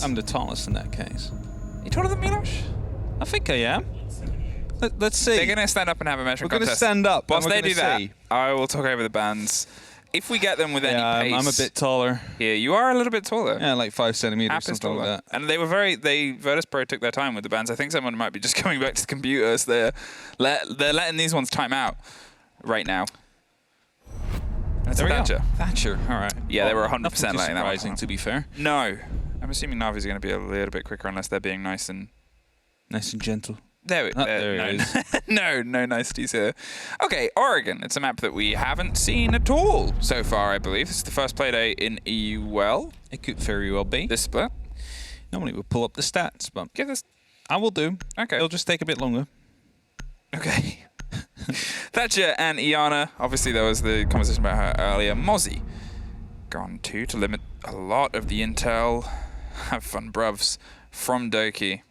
I'm the tallest in that case. You taller than Milos? I think I am. Let's see. They're going to stand up and have a measuring We're going to contest. stand up. Whilst and they we're do gonna that, see. I will talk over the bands. If we get them with any pace... I'm a bit taller. Yeah, you are a little bit taller. Yeah, like 5 centimeters, Happens something taller. like that. And they were Virtus.pro took their time with the bands. I think someone might be just going back to the computers. They're letting these ones time out right now. That's There we go. Thatcher. Thatcher, all right. Yeah, they were 100% nothing too letting that one surprising, come. to be fair. No. I'm assuming NaVi's going to be a little bit quicker unless they're being nice and... Nice and gentle. There it is. No niceties here. Okay, Oregon. It's a map that we haven't seen at all so far, I believe. This is the first play day in EUL. It could very well be. This split. Normally we'll pull up the stats, but Give this... I will do. Okay. It'll just take a bit longer. Okay. Thatcher and Iana. Obviously, there was the conversation about her earlier. Mozzie. Gone to limit a lot of the intel. Have fun, bruvs. From Doki.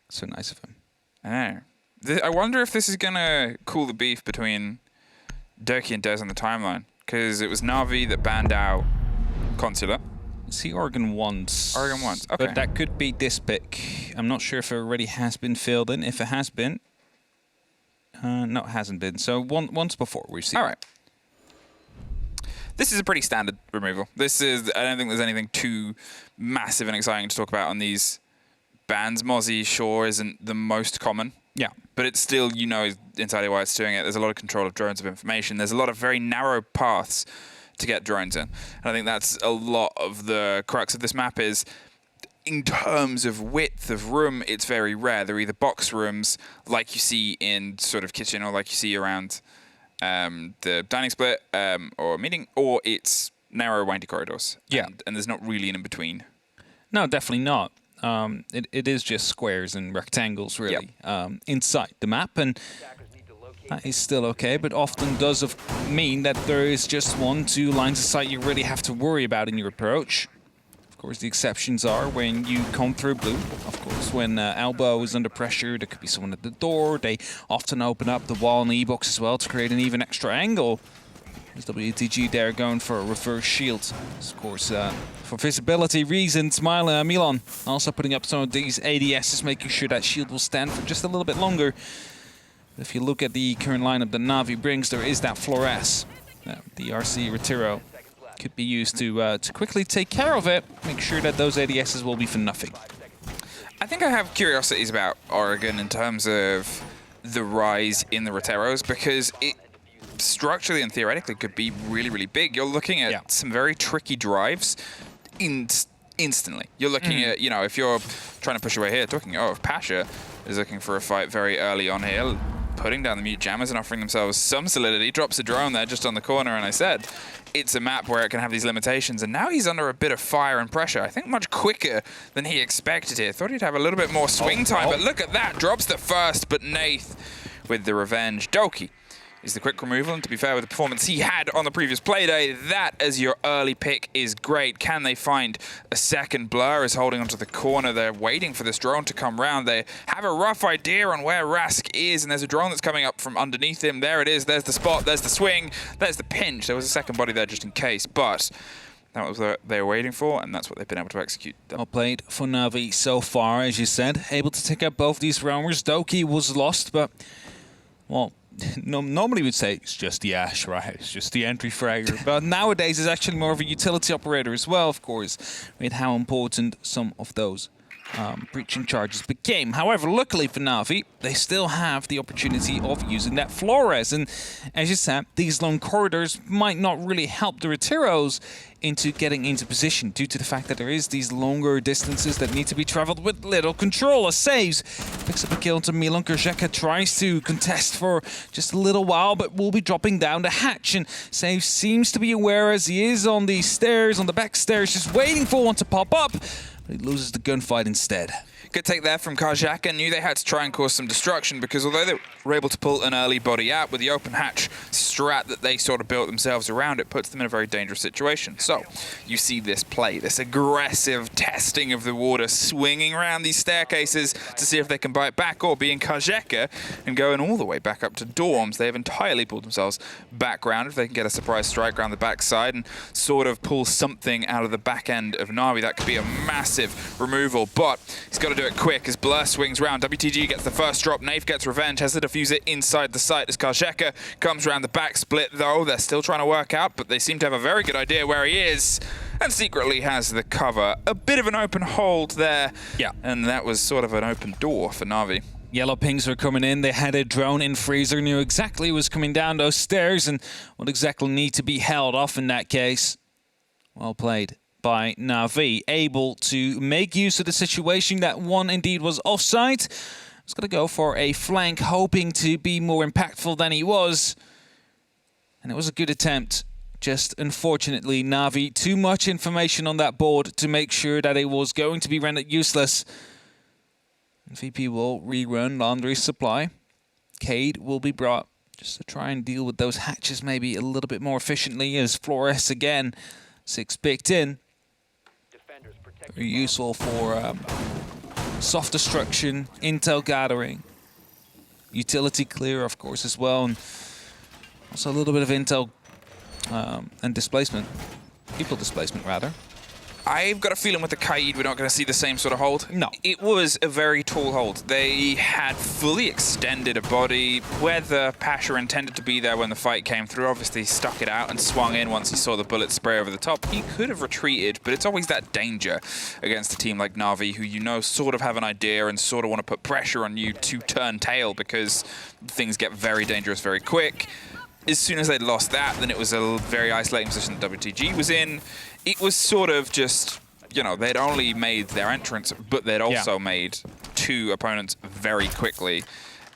So nice of him. I know. I wonder if this is going to cool the beef between Doki and Dez on the timeline. Because it was NaVi that banned out Consular. See Oregon once. Oregon once, okay. But that could be this pick. I'm not sure if it already has been filled in. If it has been. No, it hasn't been. So once before we've seen. All right. This is a pretty standard removal. This is, I don't think there's anything too massive and exciting to talk about on these bans. Mozzie, sure, isn't the most common. Yeah. But it's still, you know entirely why it's doing it. There's a lot of control of drones of information. There's a lot of very narrow paths to get drones in. And I think that's a lot of the crux of this map is, in terms of width of room, it's very rare. They're either box rooms, like you see in sort of kitchen, or like you see around the dining split or meeting, or it's narrow, windy corridors. Yeah. And there's not really an in-between. No, definitely not. It is just squares and rectangles, really, inside the map. And that is still okay, but often does mean that there is just 1-2 lines of sight you really have to worry about in your approach. Of course, the exceptions are when you come through blue. Of course, when Elbow is under pressure, there could be someone at the door. They often open up the wall in the E-box as well to create an even extra angle. There's WTG there going for a reverse shield. Of course, for visibility reasons, Milan also putting up some of these ADSs, making sure that shield will stand for just a little bit longer. But if you look at the current lineup that NaVi brings, there is that Flores. The RC Retiro could be used to quickly take care of it, make sure that those ADSs will be for nothing. I think I have curiosities about Oregon in terms of the rise in the Reteros, because it structurally and theoretically could be really, really big. You're looking at some very tricky drives instantly. You're looking at, you know, if you're trying to push away here, talking, if Pasha is looking for a fight very early on here, putting down the mute jammers and offering themselves some solidity, drops a drone there just on the corner, and I said, it's a map where it can have these limitations, and now he's under a bit of fire and pressure. I think much quicker than he expected here. Thought he'd have a little bit more swing time, but look at that. Drops the first, but Nath with the revenge. Doki is the quick removal, and to be fair with the performance he had on the previous playday, that as your early pick is great. Can they find a second? Blur is holding onto the corner. They're waiting for this drone to come round. They have a rough idea on where Rask is, and there's a drone that's coming up from underneath him. There it is. There's the spot. There's the swing. There's the pinch. There was a second body there just in case, but that was what they were waiting for, and that's what they've been able to execute. Well played for NaVi so far, as you said. Able to take out both these roamers. Doki was lost, but, well, normally we'd say it's just the Ash, right? It's just the entry fragger. But nowadays it's actually more of a utility operator as well, of course, with how important some of those breaching charges became. However, luckily for NaVi, they still have the opportunity of using that Flores. And as you said, these long corridors might not really help the Retiros into getting into position due to the fact that there is these longer distances that need to be traveled with little control. A saves, picks up a kill into Milan. Kerzeka tries to contest for just a little while, but will be dropping down the hatch. And Saves seems to be aware as he is on the stairs, on the back stairs, just waiting for one to pop up. But he loses the gunfight instead. Good take there from Kerzeka. Knew they had to try and cause some destruction, because although they were able to pull an early body out with the open hatch strat that they sort of built themselves around, it puts them in a very dangerous situation. So you see this play, this aggressive testing of the water, swinging around these staircases to see if they can bite back, or being Kerzeka and going all the way back up to dorms. They have entirely pulled themselves back round. If they can get a surprise strike around the backside and sort of pull something out of the back end of NaVi, that could be a massive massive removal, but he's got to do it quick as Blur swings round. WTG gets the first drop. NaVi gets revenge, has to defuse it inside the site as Karjeka comes around the back split, though. They're still trying to work out, but they seem to have a very good idea where he is, and secretly has the cover. A bit of an open hold there, yeah, and that was sort of an open door for NaVi. Yellow pings were coming in. They had a drone in Freezer, knew exactly what was coming down those stairs and would exactly need to be held off in that case. Well played by NaVi, able to make use of the situation that one indeed was offside. Was going to go for a flank, hoping to be more impactful than he was. And it was a good attempt. Just unfortunately, NaVi, too much information on that board to make sure that it was going to be rendered useless. VP will rerun Laundry's supply. Cade will be brought just to try and deal with those hatches maybe a little bit more efficiently as Flores again. 6 picked in. Very useful for soft destruction, intel gathering, utility clear of course as well, and also a little bit of intel and displacement. People displacement rather. I've got a feeling with the Kaid we're not going to see the same sort of hold. No. It was a very tall hold. They had fully extended a body where the Pasha intended to be there when the fight came through. Obviously stuck it out and swung in once he saw the bullet spray over the top. He could have retreated, but it's always that danger against a team like NaVi who you know sort of have an idea and sort of want to put pressure on you to turn tail because things get very dangerous very quick. As soon as they'd lost that, then it was a very isolating position that WTG was in. It was sort of just, you know, they'd only made their entrance, but they'd also made 2 opponents very quickly.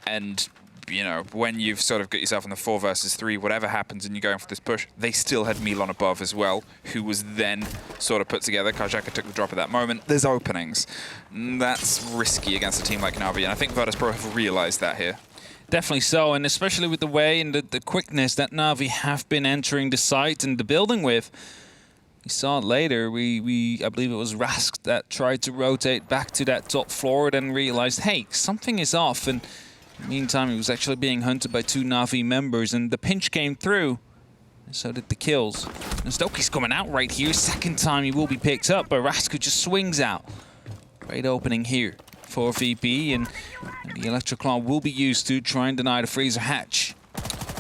And, you know, when you've sort of got yourself in the 4 versus 3, whatever happens and you're going for this push, they still had Milan above as well, who was then sort of put together. Karjeka took the drop at that moment. There's openings. That's risky against a team like NaVi, and I think Virtus.pro have realized that here. Definitely so, and especially with the way and the quickness that NaVi have been entering the site and the building with. We saw it later. I believe it was Rask that tried to rotate back to that top floor, then realized, hey, something is off. And in the meantime, he was actually being hunted by 2 NaVi members, and the pinch came through. And so did the kills. And Stokey's coming out right here. Second time he will be picked up, but Rask just swings out. Great opening here for VP, and the Electroclaw will be used to try and deny the Freezer hatch.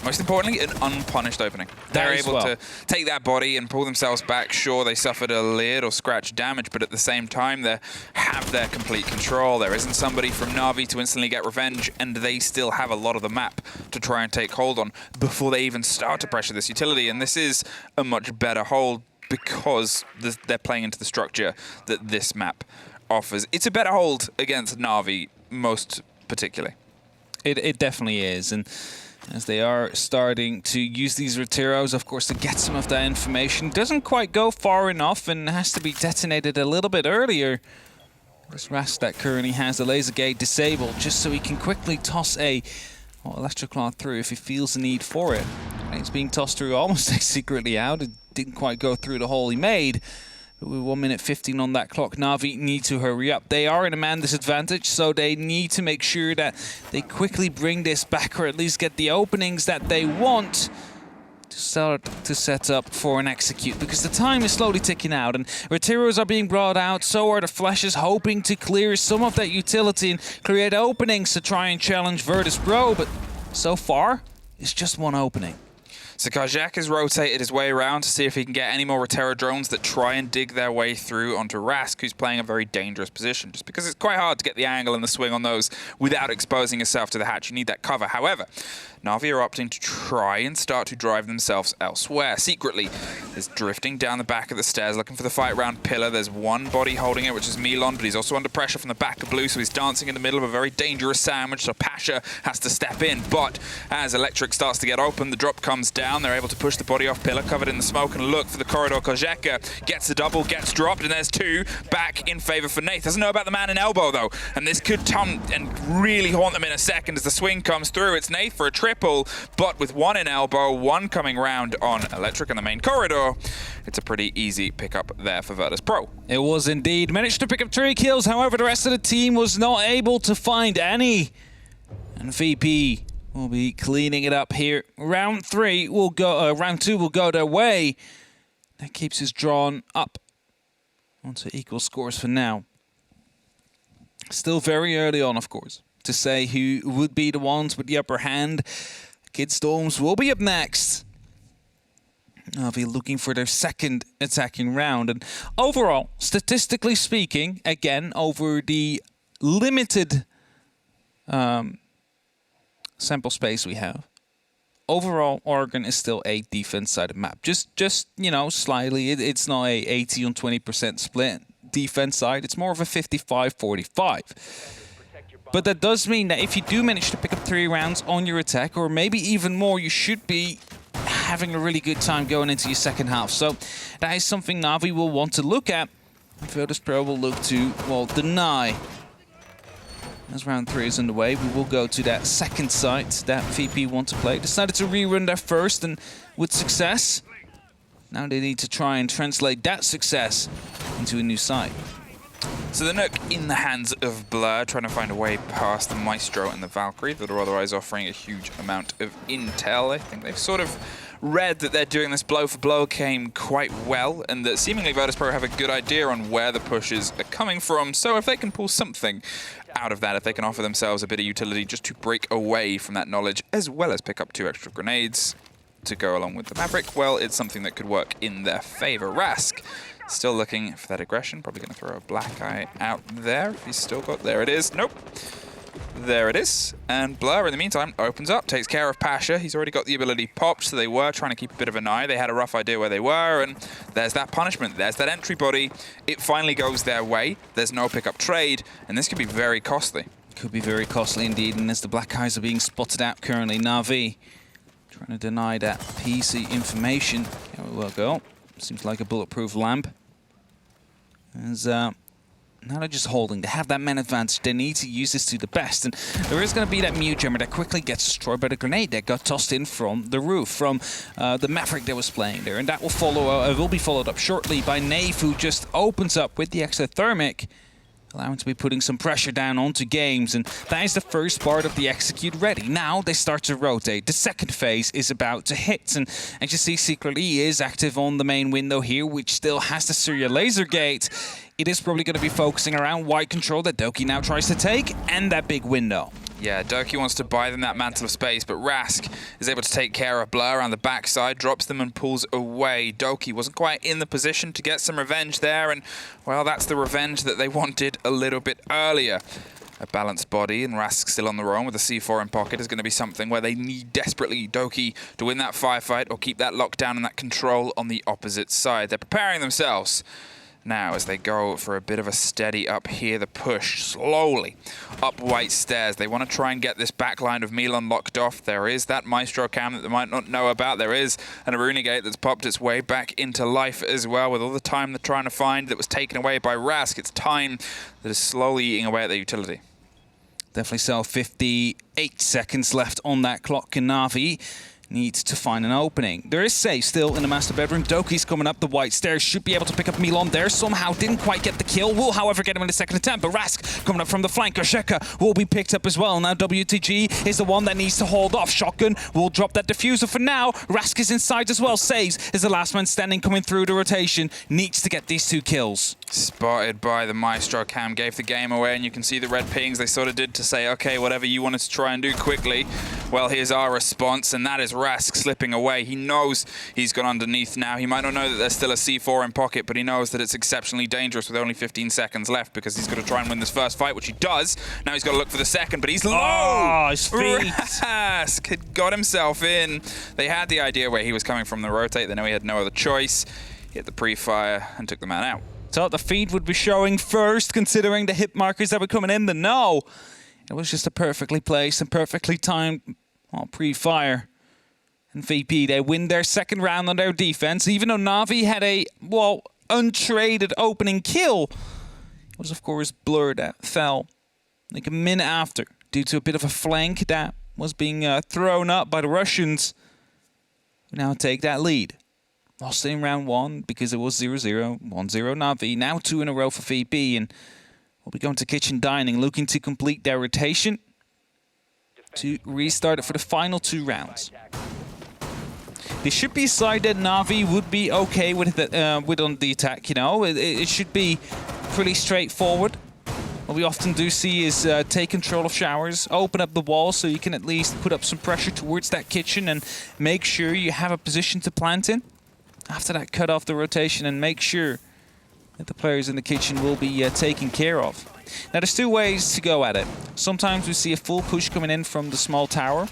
Most importantly, an unpunished opening. They're able to take that body and pull themselves back. Sure, they suffered a little scratch damage, but at the same time, they have their complete control. There isn't somebody from NaVi to instantly get revenge, and they still have a lot of the map to try and take hold on before they even start to pressure this utility. And this is a much better hold because they're playing into the structure that this map offers. It's a better hold against NaVi, most particularly. It definitely is, and as they are starting to use these Reteros, of course, to get some of that information. Doesn't quite go far enough and has to be detonated a little bit earlier. This Rask that currently has the laser gate disabled, just so he can quickly toss a Electroclaw through if he feels the need for it. And it's being tossed through almost secretly out. It didn't quite go through the hole he made. But with 1 minute 15 on that clock, NaVi need to hurry up. They are in a man disadvantage, so they need to make sure that they quickly bring this back, or at least get the openings that they want to start to set up for an execute, because the time is slowly ticking out, and Reteros are being brought out, so are the Flashes, hoping to clear some of that utility and create openings to try and challenge Virtus.pro, but so far, it's just one opening. So Karjek has rotated his way around to see if he can get any more Rotera drones that try and dig their way through onto Rask, who's playing a very dangerous position, just because it's quite hard to get the angle and the swing on those without exposing yourself to the hatch. You need that cover. However, NaVi are opting to try and start to drive themselves elsewhere. Secretly, there's drifting down the back of the stairs, looking for the fight round pillar. There's one body holding it, which is Milan, but he's also under pressure from the back of Blue, so he's dancing in the middle of a very dangerous sandwich, so Pasha has to step in. But as Electric starts to get open, the drop comes down. They're able to push the body off pillar, covered in the smoke, and look for the corridor. Karjeka gets the double, gets dropped, and there's 2 back in favor for Nath. Doesn't know about the man in elbow, though, and this could come and really haunt them in a second as the swing comes through. It's Nath for a triple, but with 1 in elbow, 1 coming round on Electric in the main corridor, it's a pretty easy pickup there for Virtus.pro. It was indeed. Managed to pick up 3 kills, however, the rest of the team was not able to find any. And VP will be cleaning it up here. Round 3 will go. Round 2 will go their way. That keeps us drawn up On to equal scores for now. Still very early on, of course, to say who would be the ones with the upper hand. Kid Storms will be up next. NaVi looking for their second attacking round. And overall, statistically speaking, again, over the limited sample space we have, overall, Oregon is still a defense-sided map. Just you know, slightly. It's not a 80 on 20% split defense side. It's more of a 55-45. But that does mean that if you do manage to pick up 3 rounds on your attack, or maybe even more, you should be having a really good time going into your second half. So that is something NaVi will want to look at. Virtus.pro will look to, well, deny. As round 3 is underway, we will go to that second site that VP want to play. Decided to rerun their first, and with success, now they need to try and translate that success into a new site. So the Nook in the hands of Blur, trying to find a way past the Maestro and the Valkyrie that are otherwise offering a huge amount of intel. I think they've sort of read that they're doing this blow for blow game quite well, and that seemingly Virtus.pro have a good idea on where the pushes are coming from. So if they can pull something out of that, if they can offer themselves a bit of utility just to break away from that knowledge, as well as pick up 2 extra grenades to go along with the Maverick, well, it's something that could work in their favor. Rask still looking for that aggression, probably going to throw a black eye out there if he's still got, there it is, nope. There it is, and Blur in the meantime opens up, takes care of Pasha. He's already got the ability popped, so they were trying to keep a bit of an eye. They had a rough idea where they were, and there's that punishment. There's that entry body. It finally goes their way. There's no pickup trade, and this could be very costly. Could be very costly indeed, and as the Black Eyes are being spotted out currently, NaVi trying to deny that PC information. Here we will go. Seems like a bulletproof lamp. As now they're just holding. They have that man advantage. They need to use this to the best. And there is going to be that Mute Jammer that quickly gets destroyed by the grenade that got tossed in from the roof, from the Maverick that was playing there. And that will follow. Will be followed up shortly by Nave, who just opens up with the exothermic, allowing to be putting some pressure down onto games. And that is the first part of the execute ready. Now they start to rotate. The second phase is about to hit. And as you see, Secret E is active on the main window here, which still has the Syria laser gate. It is probably going to be focusing around wide control that Doki now tries to take, and that big window. Yeah, Doki wants to buy them that mantle of space, but Rask is able to take care of Blur around the backside, drops them and pulls away. Doki wasn't quite in the position to get some revenge there, and, well, that's the revenge that they wanted a little bit earlier. A balanced body, and Rask still on the roam with a C4 in pocket is going to be something where they need desperately Doki to win that firefight or keep that lockdown and that control on the opposite side. They're preparing themselves now as they go for a bit of a steady up here, the push slowly up White Stairs. They want to try and get this back line of Milan locked off. There is that Maestro cam that they might not know about. There is an Aruna gate that's popped its way back into life as well, with all the time they're trying to find that was taken away by Rask. It's time that is slowly eating away at their utility. Definitely so. 58 seconds left on that clock, and NaVi needs to find an opening. There is safe still in the master bedroom. Doki's coming up the White Stairs. Should be able to pick up Milan there. Somehow didn't quite get the kill. Will, however, get him in the second attempt. But Rask coming up from the flank. Osheka will be picked up as well. Now WTG is the one that needs to hold off. Shotgun will drop that diffuser for now. Rask is inside as well. Saves is the last man standing coming through the rotation. Needs to get these 2 kills. Spotted by the Maestro cam, gave the game away, and you can see the red pings. They sort of did to say, okay, whatever you wanted to try and do quickly, well, here's our response, and that is Rask slipping away. He knows he's gone underneath now. He might not know that there's still a C4 in pocket, but he knows that it's exceptionally dangerous with only 15 seconds left, because he's got to try and win this first fight, which he does. Now he's got to look for the second, but he's low! Oh, his feet! Rask had got himself in. They had the idea where he was coming from the rotate. They know he had no other choice. He hit the pre-fire and took the man out. Thought the feed would be showing first, considering the hit markers that were coming in. The no, it was just a perfectly placed and perfectly timed pre-fire. And VP, they win their second round on their defense, even though NaVi had a, well, untraded opening kill. It was, of course, Blur that fell like a minute after due to a bit of a flank that was being thrown up by the Russians. We now take that lead. Lost in round 1 because it was 0-0, 1-0 NaVi. Now 2 in a row for VP, and we'll be going to Kitchen Dining, looking to complete their rotation to restart it for the final 2 rounds. This should be a side that NaVi would be okay with on the attack, you know. It should be pretty straightforward. What we often do see is take control of showers, open up the wall so you can at least put up some pressure towards that kitchen and make sure you have a position to plant in. After that, cut off the rotation and make sure that the players in the kitchen will be taken care of. Now, there's two ways to go at it. Sometimes we see a full push coming in from the small tower.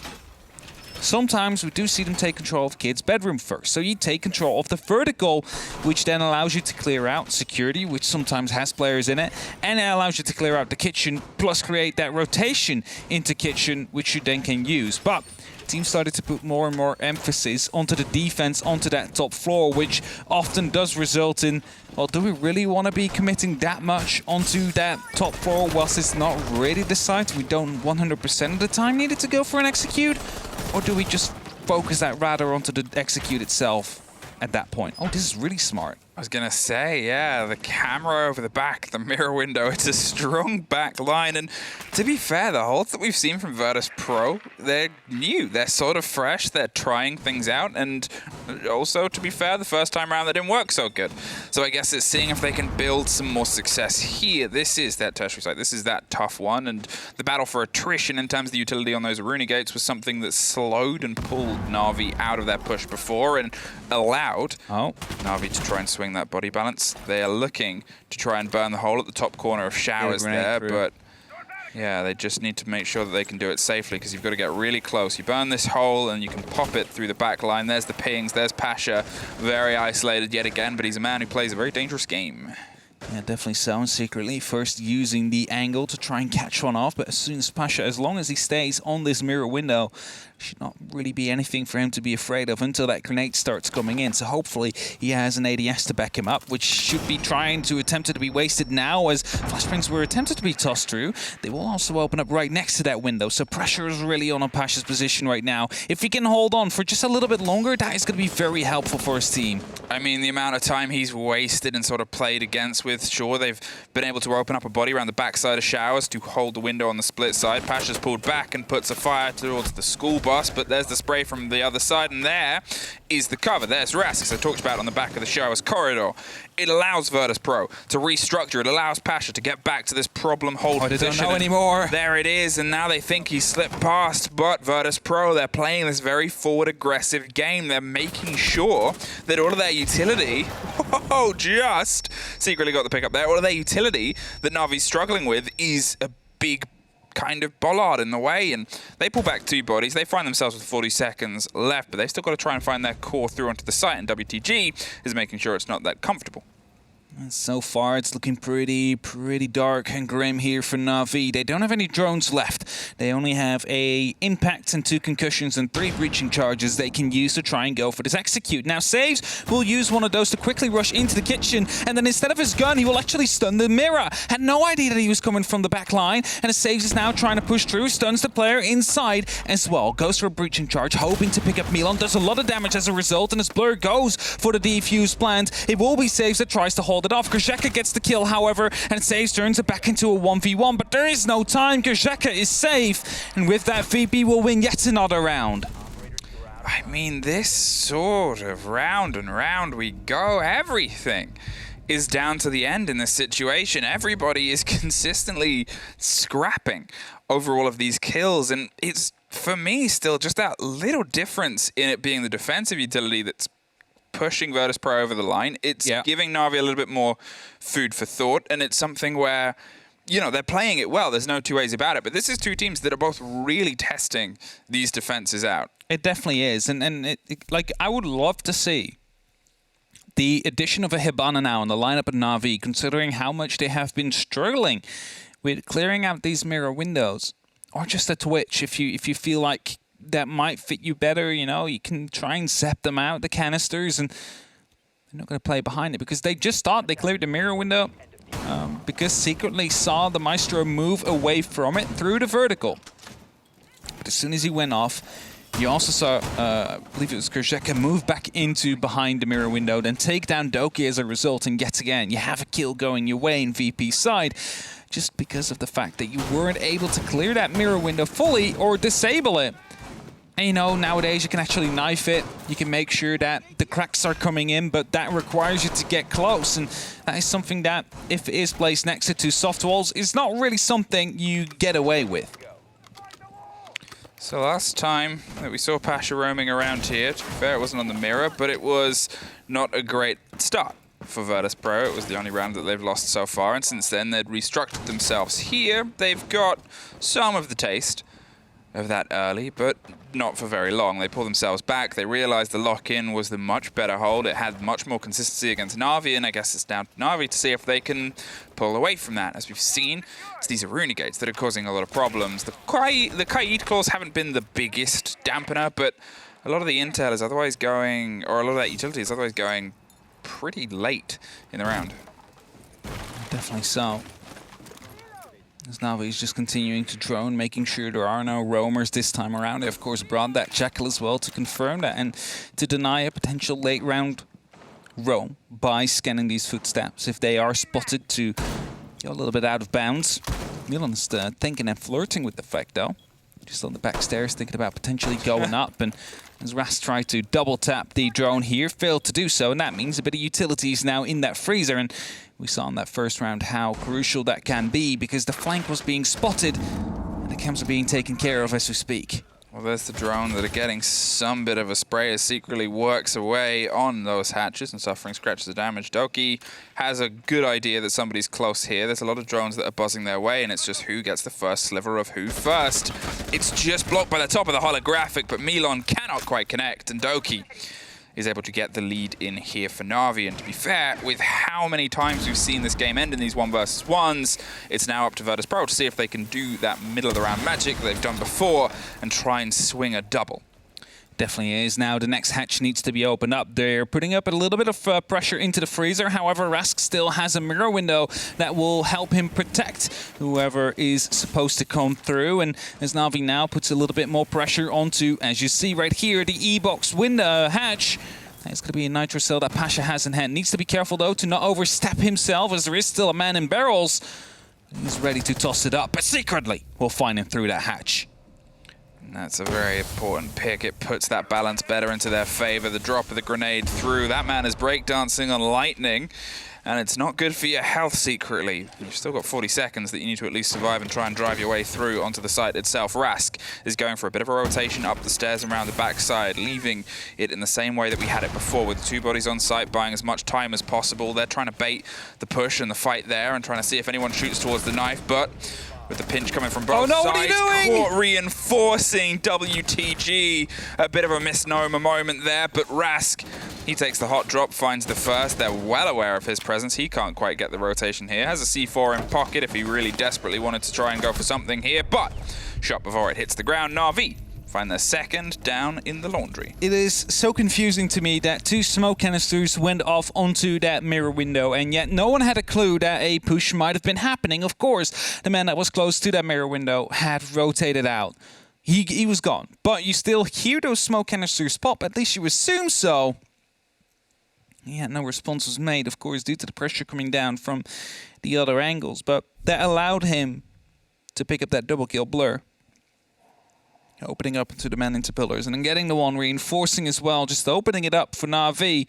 Sometimes we do see them take control of Kid's bedroom first. So you take control of the vertical, which then allows you to clear out security, which sometimes has players in it, and it allows you to clear out the kitchen, plus create that rotation into kitchen, which you then can use. But team started to put more and more emphasis onto the defense, onto that top floor, which often does result in, well, do we really want to be committing that much onto that top floor whilst it's not really the site? We don't 100% of the time need it to go for an execute? Or do we just focus that rather onto the execute itself at that point? Oh, this is really smart. I was going to say, yeah, the camera over the back, the mirror window, it's a strong back line. And to be fair, the holds that we've seen from Virtus.pro, they're new. They're sort of fresh. They're trying things out. And also, to be fair, the first time around, they didn't work so good. So I guess it's seeing if they can build some more success here. This is that tertiary site. This is that tough one. And the battle for attrition in terms of the utility on those Aruna gates was something that slowed and pulled NaVi out of that push before and allowed NaVi to try and swing that body balance. They are looking to try and burn the hole at the top corner of showers there, but yeah, they just need to make sure that they can do it safely because you've got to get really close. You burn this hole and you can pop it through the back line. There's the pings, there's Pasha, very isolated yet again, but he's a man who plays a very dangerous game. Yeah, definitely so. Secretly, first using the angle to try and catch one off, but as soon as Pasha, as long as he stays on this mirror window, should not really be anything for him to be afraid of until that grenade starts coming in. So hopefully he has an ADS to back him up, which should be trying to attempt it to be wasted now as flashbangs were attempted to be tossed through. They will also open up right next to that window, so pressure is really on Pasha's position right now. If he can hold on for just a little bit longer, that is going to be very helpful for his team. I mean, the amount of time he's wasted and sure they've been able to open up a body around the backside of showers to hold the window on the split side. Pasha's pulled back and puts a fire towards the school bus, but there's the spray from the other side, and there is the cover. There's Ras, as I talked about on the back of the showers corridor. It allows Virtus.pro to restructure. It allows Pasha to get back to this problem hold position. They don't know anymore. There it is, and now they think he slipped past, but Virtus.pro, they're playing this very forward aggressive game. They're making sure that all of their utility, just secretly got the pick up there, all of their utility that NaVi's struggling with is a big kind of bollard in the way, and they pull back two bodies. They find themselves with 40 seconds left, but they've still got to try and find their core through onto the site, and WTG is making sure it's not that comfortable. And so far, it's looking pretty dark and grim here for NaVi. They don't have any drones left. They only have a impact and 2 concussions and 3 breaching charges they can use to try and go for this execute. Now, Saves will use one of those to quickly rush into the kitchen, and then instead of his gun, he will actually stun the mirror. Had no idea that he was coming from the back line, and Saves is now trying to push through, stuns the player inside as well. Goes for a breaching charge, hoping to pick up Milan. Does a lot of damage as a result, and as Blur goes for the defuse plant, it will be Saves that tries to hold it off. Grzeka gets the kill, however, and Saves turns it back into a 1v1, but there is no time. Grzeka is safe, and with that, VP will win yet another round. I mean, this sort of round and round we go. Everything is down to the end in this situation. Everybody is consistently scrapping over all of these kills, and it's, for me, still just that little difference in it being the defensive utility that's pushing Virtus.pro over the line. It's giving NaVi a little bit more food for thought, and it's something where, you know, they're playing it well. There's no two ways about it, but this is two teams that are both really testing these defenses out. It definitely is, and like, I would love to see the addition of a Hibana now in the lineup of NaVi, considering how much they have been struggling with clearing out these mirror windows, or just a Twitch if you feel like that might fit you better. You know, you can try and zap them out, the canisters, and they're not going to play behind it because they just thought they cleared the mirror window because secretly saw the Maestro move away from it through the vertical. But as soon as he went off, you also saw, I believe it was Grzeka, move back into behind the mirror window, then take down Doki as a result, and yet again, you have a kill going your way in VP's side, just because of the fact that you weren't able to clear that mirror window fully or disable it. And you know, nowadays you can actually knife it. You can make sure that the cracks are coming in, but that requires you to get close. And that is something that, if it is placed next to two soft walls, is not really something you get away with. So last time that we saw Pasha roaming around here, to be fair, it wasn't on the mirror, but it was not a great start for Virtus.pro. It was the only round that they've lost so far, and since then they'd restructured themselves. Here, they've got some of the taste of that early, but not for very long. They pull themselves back. They realized the lock-in was the much better hold. It had much more consistency against NaVi, and I guess it's down to NaVi to see if they can pull away from that. As we've seen, it's these Aruna gates that are causing a lot of problems. The Kaid claws haven't been the biggest dampener, but a lot of the intel is otherwise going, or a lot of that utility is otherwise going pretty late in the round. Definitely so. As NaVi is just continuing to drone, making sure there are no roamers this time around. They, of course, brought that jackal as well to confirm that and to deny a potential late round roam by scanning these footsteps. If they are spotted to go a little bit out of bounds. Milan's thinking and flirting with the fact, though. Just on the back stairs, thinking about potentially going up. And as Rast tried to double tap the drone here, failed to do so. And that means a bit of utility is now in that freezer. And we saw in that first round how crucial that can be, because the flank was being spotted and the cams are being taken care of as we speak. Well, there's the drone that are getting some bit of a spray as secretly works away on those hatches and suffering scratches of damage. Doki has a good idea that somebody's close here. There's a lot of drones that are buzzing their way, and it's just who gets the first sliver of who first. It's just blocked by the top of the holographic, but Milan cannot quite connect, and Doki is able to get the lead in here for NaVi. And to be fair, with how many times we've seen this game end in these 1v1s, it's now up to Virtus.pro to see if they can do that middle of the round magic that they've done before and try and swing a double. Definitely is. Now the next hatch needs to be opened up. They're putting up a little bit of pressure into the freezer. However, Rask still has a mirror window that will help him protect whoever is supposed to come through. And as NaVi now puts a little bit more pressure onto, as you see right here, the E-box window hatch. It's going to be a nitro cell that Pasha has in hand. Needs to be careful, though, to not overstep himself, as there is still a man in barrels. He's ready to toss it up, but secretly we'll find him through that hatch. That's a very important pick. It puts that balance better into their favor. The drop of the grenade through. That man is breakdancing on lightning, and it's not good for your health secretly. You've still got 40 seconds that you need to at least survive and try and drive your way through onto the site itself. Rask is going for a bit of a rotation up the stairs and around the backside, leaving it in the same way that we had it before, with two bodies on site, buying as much time as possible. They're trying to bait the push and the fight there and trying to see if anyone shoots towards the knife, but with the pinch coming from both sides, what are you doing? Court reinforcing WTG. A bit of a misnomer moment there, but Rask, he takes the hot drop, finds the first. They're well aware of his presence. He can't quite get the rotation here. Has a C4 in pocket if he really desperately wanted to try and go for something here, but shot before it hits the ground. NaVi find their second down in the laundry. It is so confusing to me that two smoke canisters went off onto that mirror window, and yet no one had a clue that a push might have been happening. Of course, the man that was close to that mirror window had rotated out. He was gone. But you still hear those smoke canisters pop, at least you assume so. Yeah, no response was made, of course, due to the pressure coming down from the other angles, but that allowed him to pick up that double kill. Blur opening up into the man into pillars, and then getting the one, reinforcing as well, just opening it up for NaVi.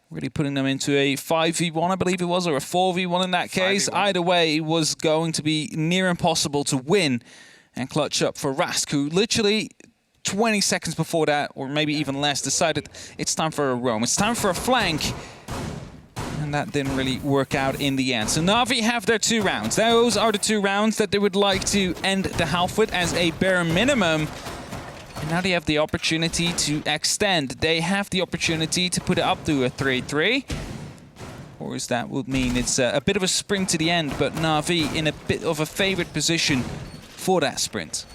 Really putting them into a 5v1, I believe it was, or a 4v1 in that case. 5v1. Either way, it was going to be near impossible to win and clutch up for Rask, who literally 20 seconds before that, or maybe even less, decided it's time for a roam. It's time for a flank. And that didn't really work out in the end. So NaVi have their 2 rounds. Those are the 2 rounds that they would like to end the half with as a bare minimum. And now they have the opportunity to extend. They have the opportunity to put it up to a 3-3. Or as that would mean it's a bit of a sprint to the end, but NaVi in a bit of a favored position for that sprint.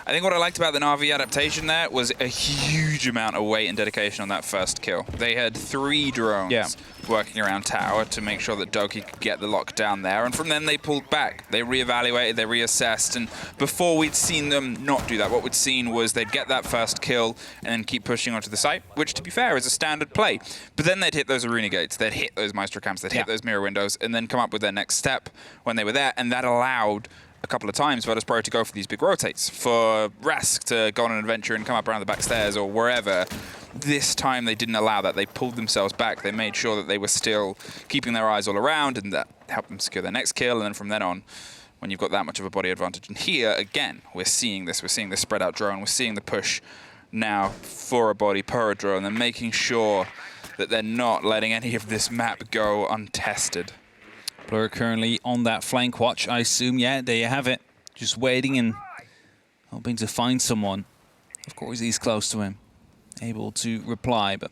I think what I liked about the NaVi adaptation there was a huge amount of weight and dedication on that first kill. They had 3 drones working around tower to make sure that Doki could get the lockdown there, and from then they pulled back. They reevaluated, they reassessed, and before we'd seen them not do that, what we'd seen was they'd get that first kill and then keep pushing onto the site, which, to be fair, is a standard play. But then they'd hit those Aruna gates, they'd hit those Maestro camps, they'd hit those mirror windows, and then come up with their next step when they were there, and that allowed a couple of times, Virtus.pro to go for these big rotates, for Rask to go on an adventure and come up around the back stairs or wherever. This time they didn't allow that. They pulled themselves back. They made sure that they were still keeping their eyes all around, and that helped them secure their next kill. And then from then on, when you've got that much of a body advantage. And here, again, we're seeing this. We're seeing the spread out drone. We're seeing the push now for a body per a drone. They're making sure that they're not letting any of this map go untested. Blur currently on that flank watch, I assume. Yeah, there you have it. Just waiting and hoping to find someone. Of course, he's close to him, able to reply, but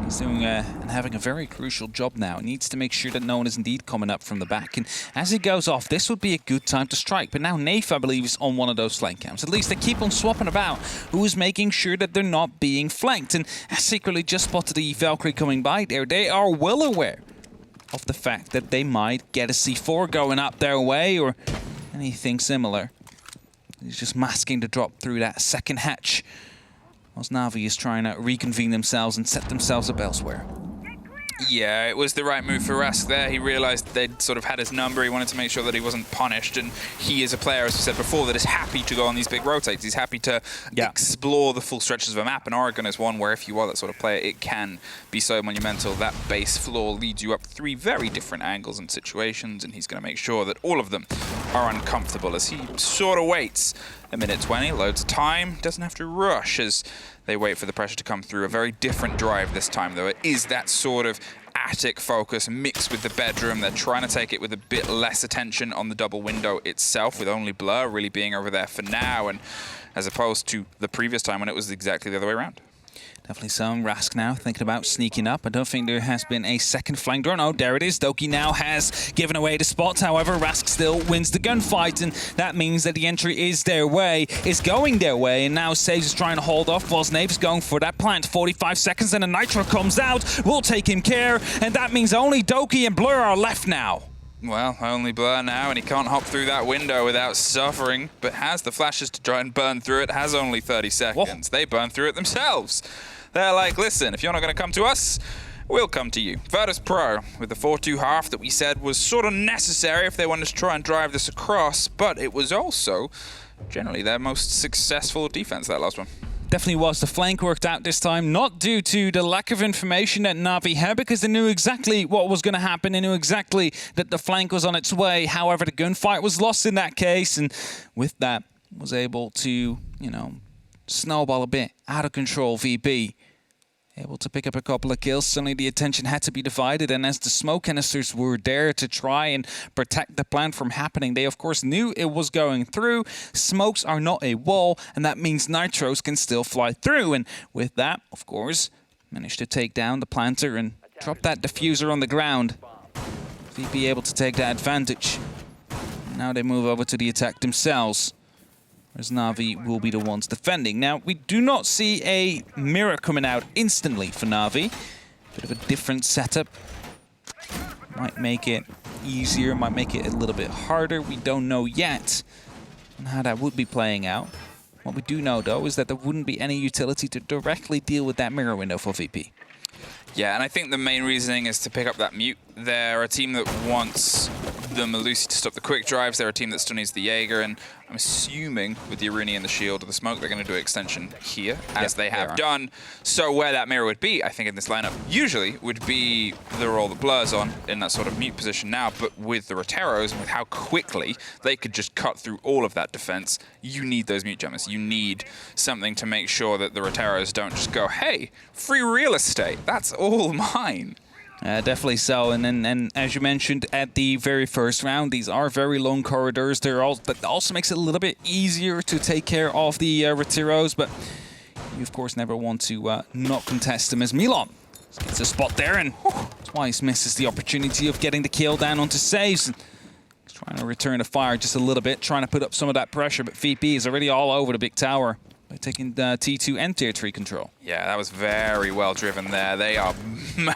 he's doing and having a very crucial job now. He needs to make sure that no one is indeed coming up from the back. And as he goes off, this would be a good time to strike. But now NaVi, I believe, is on one of those flank camps. At least they keep on swapping about who is making sure that they're not being flanked. And as secretly just spotted the Valkyrie coming by there, they are well aware of the fact that they might get a C4 going up their way or anything similar. He's just masking the drop through that second hatch, whilst NaVi is trying to reconvene themselves and set themselves up elsewhere. Yeah, it was the right move for Rask there. He realized they'd sort of had his number. He wanted to make sure that he wasn't punished. And he is a player, as we said before, that is happy to go on these big rotates. He's happy to explore the full stretches of a map. And Oregon is one where if you are that sort of player, it can be so monumental. That base floor leads you up 3 very different angles and situations. And he's going to make sure that all of them are uncomfortable as he sort of waits. A minute 20, loads of time. Doesn't have to rush as they wait for the pressure to come through. A very different drive this time, though. It is that sort of attic focus mixed with the bedroom. They're trying to take it with a bit less attention on the double window itself, with only Blur really being over there for now, and as opposed to the previous time when it was exactly the other way around. Definitely so. Rask now thinking about sneaking up. I don't think there has been a second flank drone. Oh, there it is. Doki now has given away the spot. However, Rask still wins the gunfight, and that means that the entry is going their way. And now Saves is trying to hold off whilst Nave's going for that plant. 45 seconds, and a Nitro comes out. Will take him care, and that means only Doki and Blur are left now. Well, only Blur now, and he can't hop through that window without suffering, but has the flashes to try and burn through it, has only 30 seconds. Whoa. They burn through it themselves. They're like, listen, if you're not going to come to us, we'll come to you. Virtus.pro with the 4-2 half that we said was sort of necessary if they wanted to try and drive this across, but it was also generally their most successful defense, that last one. Definitely was. The flank worked out this time, not due to the lack of information that NaVi had, because they knew exactly what was going to happen. They knew exactly that the flank was on its way. However, the gunfight was lost in that case, and with that, was able to, snowball a bit. Out of control, VP. Able to pick up a couple of kills. Suddenly the attention had to be divided, and as the smoke canisters were there to try and protect the plant from happening, they of course knew it was going through. Smokes are not a wall, and that means nitros can still fly through, and with that, of course, managed to take down the planter and drop that diffuser on the ground. VP able to take that advantage. Now they move over to the attack themselves, whereas NaVi will be the ones defending. Now, we do not see a mirror coming out instantly for NaVi. Bit of a different setup. Might make it easier, might make it a little bit harder. We don't know yet on how that would be playing out. What we do know, though, is that there wouldn't be any utility to directly deal with that mirror window for VP. Yeah, and I think the main reasoning is to pick up that mute. They're a team that wants the Melusi to stop the quick drives. They're a team that still needs the Jaeger, and I'm assuming with the Aruni and the Shield or the Smoke, they're going to do extension here, as they have done. So where that mirror would be, I think, in this lineup, usually would be the role that Blur's on in that sort of mute position now, but with the Roteros and with how quickly they could just cut through all of that defense, you need those mute jammers. You need something to make sure that the Roteros don't just go, hey, free real estate, that's all mine. Definitely so, and as you mentioned at the very first round, these are very long corridors. That also makes it a little bit easier to take care of the Roteros, but you of course never want to not contest them, as Milan gets a spot there and twice misses the opportunity of getting the kill down onto Saves. He's trying to return the fire just a little bit, trying to put up some of that pressure, but VP is already all over the big tower by taking the T2 and Tier 3 control. Yeah, that was very well driven there. They are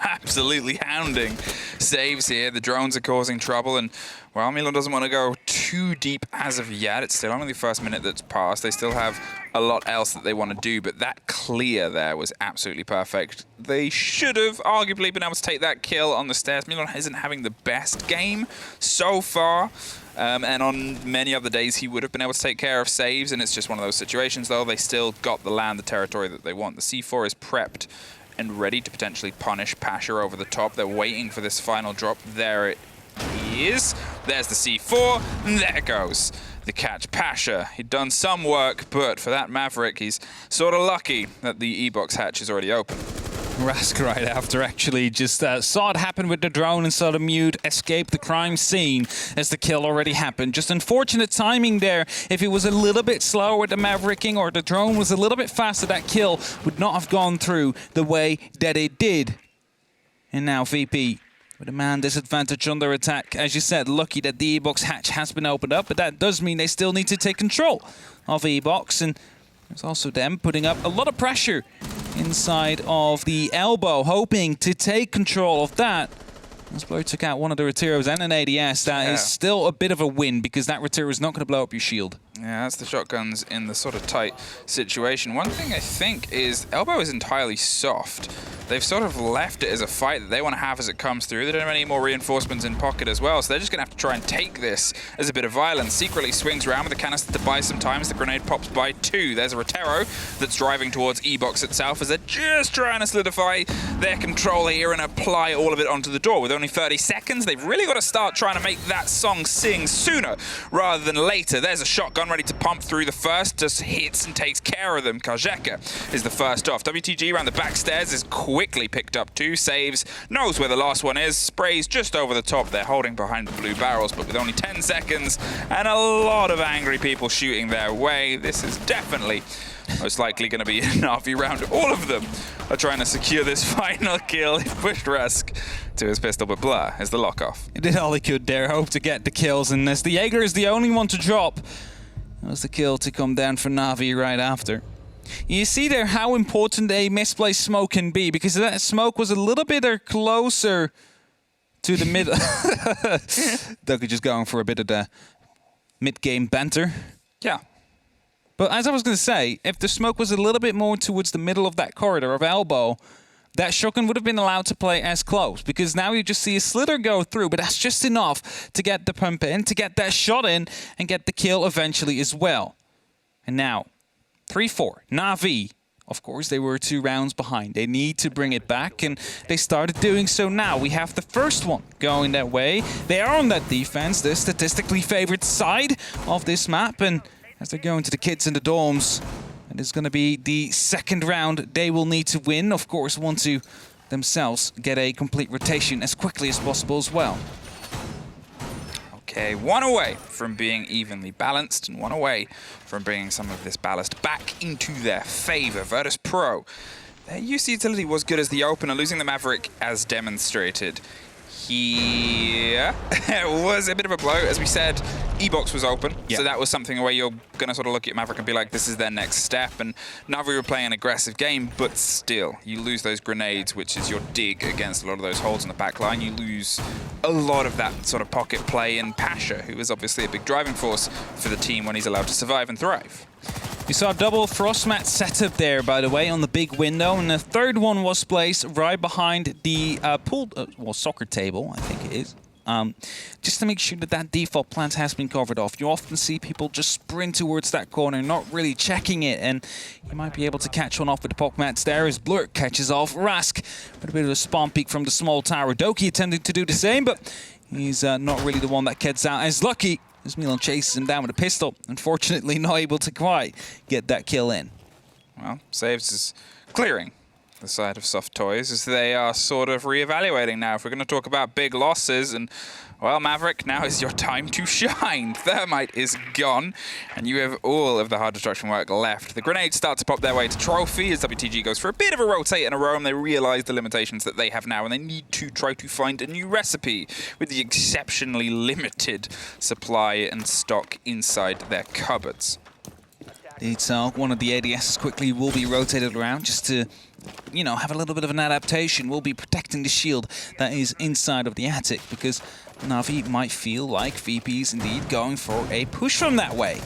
absolutely hounding saves here. The drones are causing trouble, and well, Milan doesn't want to go too deep as of yet. It's still only the first minute that's passed. They still have a lot else that they want to do, but that clear there was absolutely perfect. They should have arguably been able to take that kill on the stairs. Milan isn't having the best game so far. And on many other days, he would have been able to take care of saves, and it's just one of those situations, though. They still got the land, the territory that they want. The C4 is prepped and ready to potentially punish Pasha over the top. They're waiting for this final drop. There it is. There's the C4, and there goes the catch. Pasha, he'd done some work, but for that Maverick, he's sort of lucky that the E-box hatch is already open. Rask right after actually just saw it happen with the drone and saw the mute escape the crime scene as the kill already happened. Just unfortunate timing there. If it was a little bit slower with the Mavericking or the drone was a little bit faster, that kill would not have gone through the way that it did. And now VP with a man disadvantage on their attack. As you said, lucky that the E-box hatch has been opened up, but that does mean they still need to take control of E-box, and there's also them putting up a lot of pressure inside of the elbow, hoping to take control of that. As Blur took out one of the Retiros and an ADS, that is still a bit of a win, because that Retiro is not going to blow up your shield. Yeah, that's the shotguns in the sort of tight situation. One thing I think is elbow is entirely soft. They've sort of left it as a fight that they want to have as it comes through. They don't have any more reinforcements in pocket as well, so they're just going to have to try and take this as a bit of violence. Secretly swings around with the canister to buy some time as the grenade pops by 2. There's a Retero that's driving towards E-box itself as they're just trying to solidify their control here and apply all of it onto the door. With only 30 seconds, they've really got to start trying to make that song sing sooner rather than later. There's a shotgun ready to pump through the first, just hits and takes care of them. Kajeka is the first off. WTG around the back stairs is quickly picked up 2 saves, knows where the last one is, sprays just over the top. They're holding behind the blue barrels, but with only 10 seconds and a lot of angry people shooting their way, this is definitely most likely going to be a NaVi round. All of them are trying to secure this final kill. He pushed Rask to his pistol, but Blur is the lock-off. He did all he could there, hope to get the kills, and as the Jaeger is the only one to drop, that was the kill to come down for NaVi right after. You see there how important a misplaced smoke can be, because that smoke was a little bit closer to the mid. Dougie just going for a bit of the mid-game banter. Yeah. But as I was going to say, if the smoke was a little bit more towards the middle of that corridor of elbow, that shotgun would have been allowed to play as close, because now you just see a slither go through, but that's just enough to get the pump in, to get that shot in, and get the kill eventually as well. And now, 3-4. NaVi, of course, they were 2 rounds behind. They need to bring it back, and they started doing so now. We have the first one going that way. They are on that defense, the statistically favored side of this map, and as they're going to the kids in the dorms, it is going to be the second round they will need to win. Of course, want to themselves get a complete rotation as quickly as possible as well. Okay, 1 away from being evenly balanced and 1 away from bringing some of this ballast back into their favor. Virtus.pro, their UC utility was good as the opener, losing the Maverick as demonstrated. Here was a bit of a blow. As we said, E-box was open, so that was something where you're going to sort of look at Maverick and be like, this is their next step. And NaVi were playing an aggressive game, but still, you lose those grenades, which is your dig against a lot of those holes in the back line. You lose a lot of that sort of pocket play in Pasha, who is obviously a big driving force for the team when he's allowed to survive and thrive. We saw a double frost mat setup there, by the way, on the big window, and the third one was placed right behind the pool, soccer table, I think it is, just to make sure that that default plant has been covered off. You often see people just sprint towards that corner, not really checking it, and you might be able to catch one off with the poke mats there as Blur catches off Rask with a bit of a spawn peek from the small tower. Doki attempting to do the same, but he's not really the one that gets out as lucky as Milan chases him down with a pistol. Unfortunately, not able to quite get that kill in. Well, Saves is clearing the side of Soft Toys as they are sort of reevaluating now. If we're going to talk about big losses, and well, Maverick, now is your time to shine. Thermite is gone, and you have all of the hard destruction work left. The grenades start to pop their way to Trophy as WTG goes for a bit of a rotate and a roam. They realize the limitations that they have now, and they need to try to find a new recipe with the exceptionally limited supply and stock inside their cupboards. It's one of the ADSs quickly will be rotated around just to, you know, have a little bit of an adaptation. We'll be protecting the shield that is inside of the attic, because NaVi might feel like VP is indeed going for a push from that way.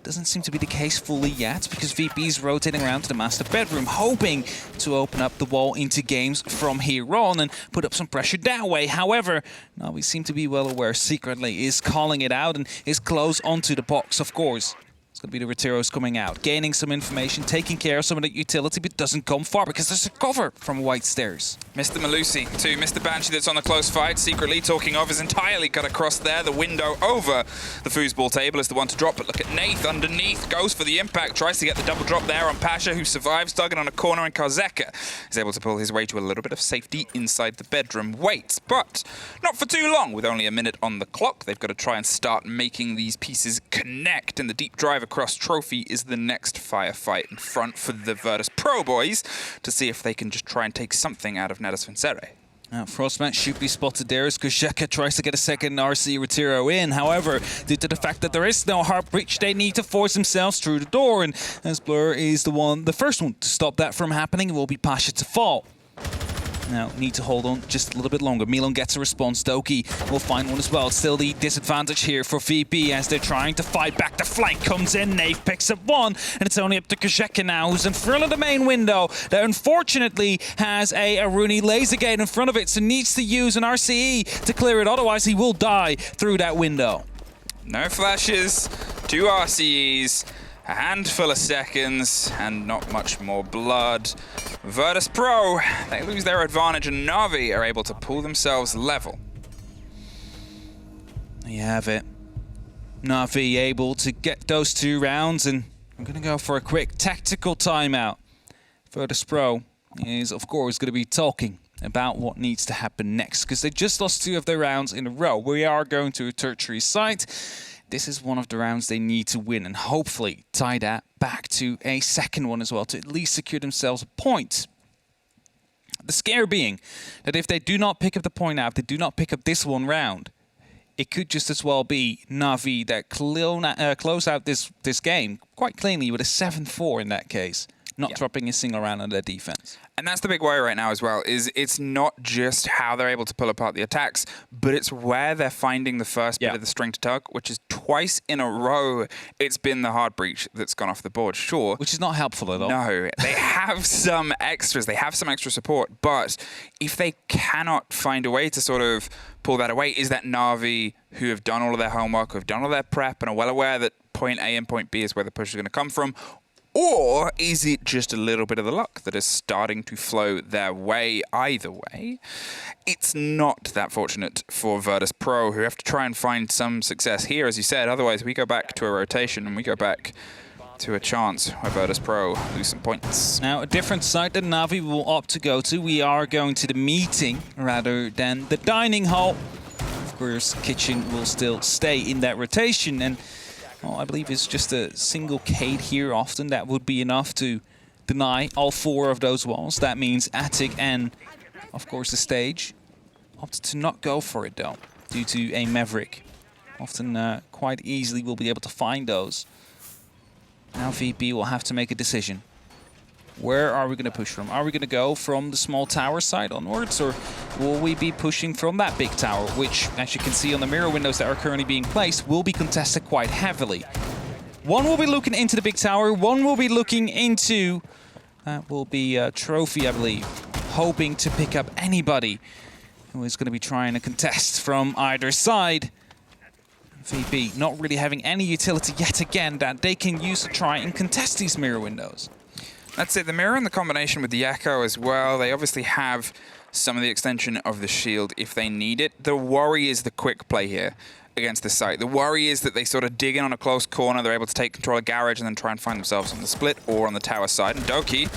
Doesn't seem to be the case fully yet, because VP is rotating around to the master bedroom, hoping to open up the wall into games from here on and put up some pressure that way. However, NaVi seem to be well aware secretly, is calling it out and is close onto the box, of course. It's going to be the Reteros coming out, gaining some information, taking care of some of the utility, but doesn't come far because there's a cover from White Stairs. Mr. Malusi to Mr. Banshee that's on the close fight, secretly talking of, is entirely cut across there. The window over the foosball table is the one to drop, but look at Nath underneath, goes for the impact, tries to get the double drop there on Pasha, who survives, dug in on a corner, and Karzeka is able to pull his way to a little bit of safety inside the bedroom. Waits, but not for too long. With only a minute on the clock, they've got to try and start making these pieces connect, and the deep drive across Trophy is the next firefight in front for the Virtus.pro boys to see if they can just try and take something out of Natus Vincere. Frostmatch should be spotted there as Karzeka tries to get a second RC Retero in. However, due to the fact that there is no heart breach, they need to force themselves through the door, and as Blur is the first one to stop that from happening, it will be Pasha to fall. Now, need to hold on just a little bit longer. Milan gets a response. Doki will find one as well. Still the disadvantage here for VP as they're trying to fight back. The flank comes in. Nave picks up one, and it's only up to Karzeka now, who's in front of the main window. That unfortunately has a Rooney laser gate in front of it, so needs to use an RCE to clear it. Otherwise, he will die through that window. No flashes, 2 RCEs. A handful of seconds, and not much more blood. Virtus.pro, they lose their advantage, and NaVi are able to pull themselves level. There you have it. NaVi able to get those 2 rounds, and I'm going to go for a quick tactical timeout. Virtus.pro is, of course, going to be talking about what needs to happen next, because they just lost 2 of their rounds in a row. We are going to a tertiary site. This is one of the rounds they need to win and hopefully tie that back to a second one as well to at least secure themselves a point. The scare being that if they do not pick up the point out, they do not pick up this one round, it could just as well be NaVi that close out this game quite cleanly with a 7-4 in that case, not dropping a single round on their defense. And that's the big worry right now as well, is it's not just how they're able to pull apart the attacks, but it's where they're finding the first bit of the string to tug, which is twice in a row it's been the hard breach that's gone off the board. Sure. Which is not helpful at all. No, they have some extras, they have some extra support, but if they cannot find a way to sort of pull that away, is that NaVi, who have done all of their homework, who have done all their prep and are well aware that point A and point B is where the push is going to come from, or is it just a little bit of the luck that is starting to flow their way? Either way, it's not that fortunate for Virtus.pro, who have to try and find some success here, as you said. Otherwise, we go back to a rotation and we go back to a chance where Virtus.pro lose some points. Now, a different site that NaVi will opt to go to. We are going to the meeting rather than the dining hall. Of course, kitchen will still stay in that rotation, and well, I believe it's just a single Cade here often. That would be enough to deny all 4 of those walls. That means attic and, of course, the stage. Opted to not go for it, though, due to a Maverick. Often quite easily we'll be able to find those. Now VP will have to make a decision. Where are we going to push from? Are we going to go from the small tower side onwards, or will we be pushing from that big tower, which, as you can see on the mirror windows that are currently being placed, will be contested quite heavily? One will be looking into the big tower, one will be looking into, that will be Trophy, I believe, hoping to pick up anybody who is going to be trying to contest from either side. VP not really having any utility yet again that they can use to try and contest these mirror windows. That's it, the mirror and the combination with the echo as well. They obviously have some of the extension of the shield if they need it. The worry is the quick play here against this site. The worry is that they sort of dig in on a close corner, they're able to take control of garage and then try and find themselves on the split or on the tower side. And Doki,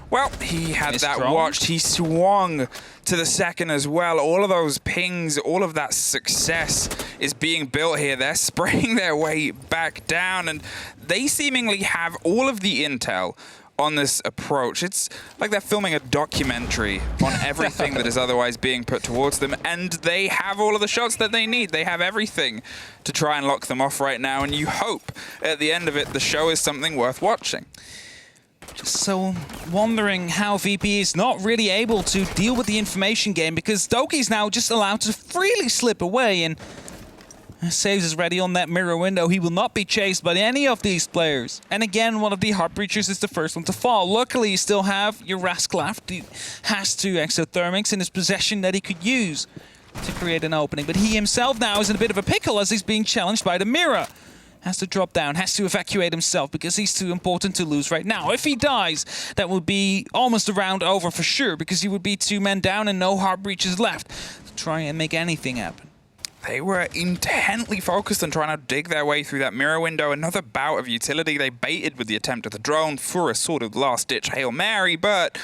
well, he had that watched. He swung to the second as well. All of those pings, all of that success is being built here. They're spraying their way back down, and they seemingly have all of the intel on this approach. It's like they're filming a documentary on everything that is otherwise being put towards them, and they have all of the shots that they need. They have everything to try and lock them off right now, and you hope at the end of it the show is something worth watching. Just so wondering how VP is not really able to deal with the information game, because Doki's now just allowed to freely slip away, and Saves is ready on that mirror window. He will not be chased by any of these players. And again, one of the Heartbreachers is the first one to fall. Luckily, you still have your Rask left. He has 2 exothermics in his possession that he could use to create an opening. But he himself now is in a bit of a pickle as he's being challenged by the mirror. Has to drop down, has to evacuate himself because he's too important to lose right now. If he dies, that would be almost a round over for sure, because he would be 2 men down and no Heartbreachers left to try and make anything happen. They were intently focused on trying to dig their way through that mirror window. Another bout of utility. They baited with the attempt of the drone for a sort of last-ditch Hail Mary, but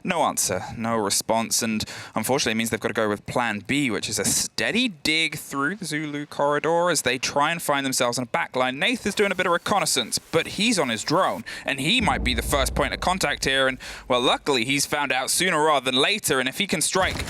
no answer, no response. And unfortunately, it means they've got to go with plan B, which is a steady dig through the Zulu corridor as they try and find themselves on a backline. Nath is doing a bit of reconnaissance, but he's on his drone, and he might be the first point of contact here. And, well, luckily, he's found out sooner rather than later, and if he can strike,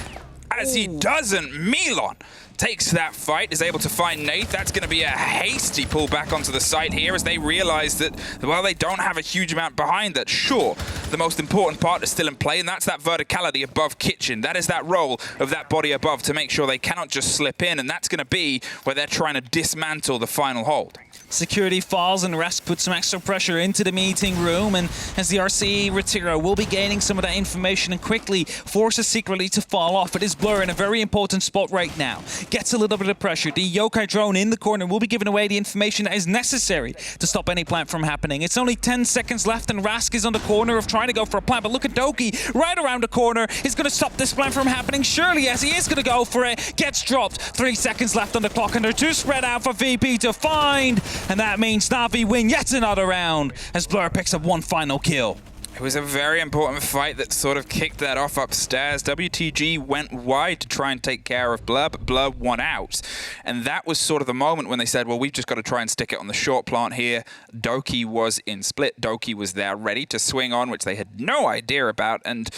as he doesn't, Milon takes that fight, is able to find Nath. That's going to be a hasty pull back onto the site here as they realize that, well, they don't have a huge amount behind that. Sure, the most important part is still in play, and that's that verticality above Kitchen. That is that role of that body above to make sure they cannot just slip in, and that's going to be where they're trying to dismantle the final hold. Security falls and Rask puts some extra pressure into the meeting room, and as the RC Retiro will be gaining some of that information and quickly forces Secretly to fall off. It is Blur in a very important spot right now. Gets a little bit of pressure. The Yokai drone in the corner will be giving away the information that is necessary to stop any plant from happening. It's only 10 seconds left and Rask is on the corner of trying to go for a plant, but look at Doki right around the corner. He's going to stop this plant from happening, surely, as he is going to go for it. Gets dropped. 3 seconds left on the clock and they're too spread out for VP to find. And that means NaVi win yet another round as Blur picks up 1 final kill. It was a very important fight that sort of kicked that off upstairs. WTG went wide to try and take care of Blur, but Blur won out. And that was sort of the moment when they said, well, we've just got to try and stick it on the short plant here. Doki was in split. Doki was there ready to swing on, which they had no idea about. And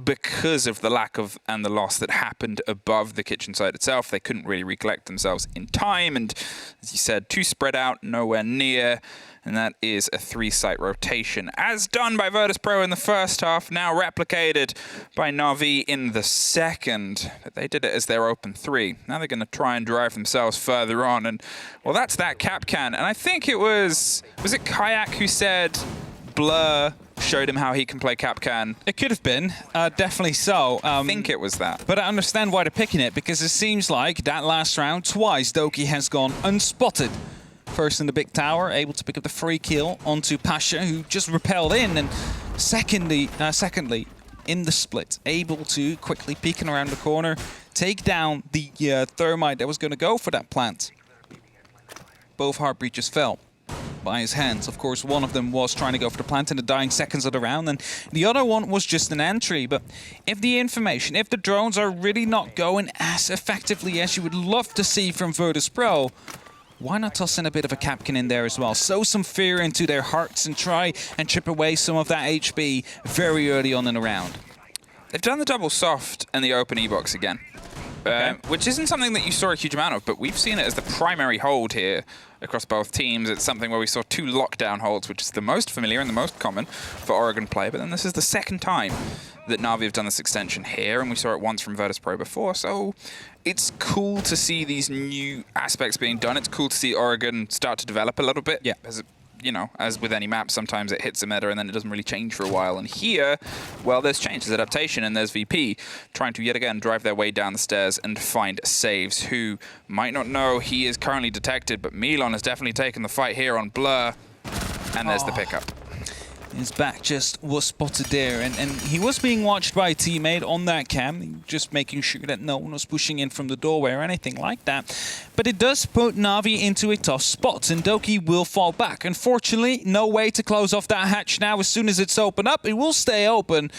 because of the lack of and the loss that happened above the kitchen site itself, they couldn't really recollect themselves in time. And as you said, too spread out, nowhere near. And that is a 3-site rotation, as done by Virtus.pro in the first half, now replicated by NaVi in the second. But they did it as their open 3. Now they're going to try and drive themselves further on. And, well, that's that Capcan. And I think it was it Kayak who said Blur showed him how he can play Capcan? It could have been, definitely so. I think it was that. But I understand why they're picking it, because it seems like that last round, twice Doki has gone unspotted. First in the big tower, able to pick up the free kill onto Pasha, who just repelled in, and secondly, in the split, able to quickly peeking around the corner, take down the thermite that was going to go for that plant. Both Heartbreachers fell by his hands. Of course, one of them was trying to go for the plant in the dying seconds of the round, and the other one was just an entry. But if the information, if the drones are really not going as effectively as you would love to see from Virtus.pro, why not toss in a bit of a Capcan in there as well? Sow some fear into their hearts and try and chip away some of that HP very early on in the round. They've done the double soft and the open E-box again, which isn't something that you saw a huge amount of, but we've seen it as the primary hold here across both teams. It's something where we saw 2 lockdown holds, which is the most familiar and the most common for Oregon play, but then this is the second time that NaVi have done this extension here, and we saw it once from Virtus.pro before, so it's cool to see these new aspects being done. It's cool to see Oregon start to develop a little bit. Yeah. As you know, as with any map, sometimes it hits a meta and then it doesn't really change for a while. And here, well, there's change, there's adaptation, and there's VP trying to yet again drive their way down the stairs and find Saves, who might not know he is currently detected, but Milon has definitely taken the fight here on Blur, and there's the pickup. His back just was spotted there, and he was being watched by a teammate on that cam, just making sure that no one was pushing in from the doorway or anything like that. But it does put NaVi into a tough spot, and Doki will fall back. Unfortunately, no way to close off that hatch now. As soon as it's open up, it will stay open.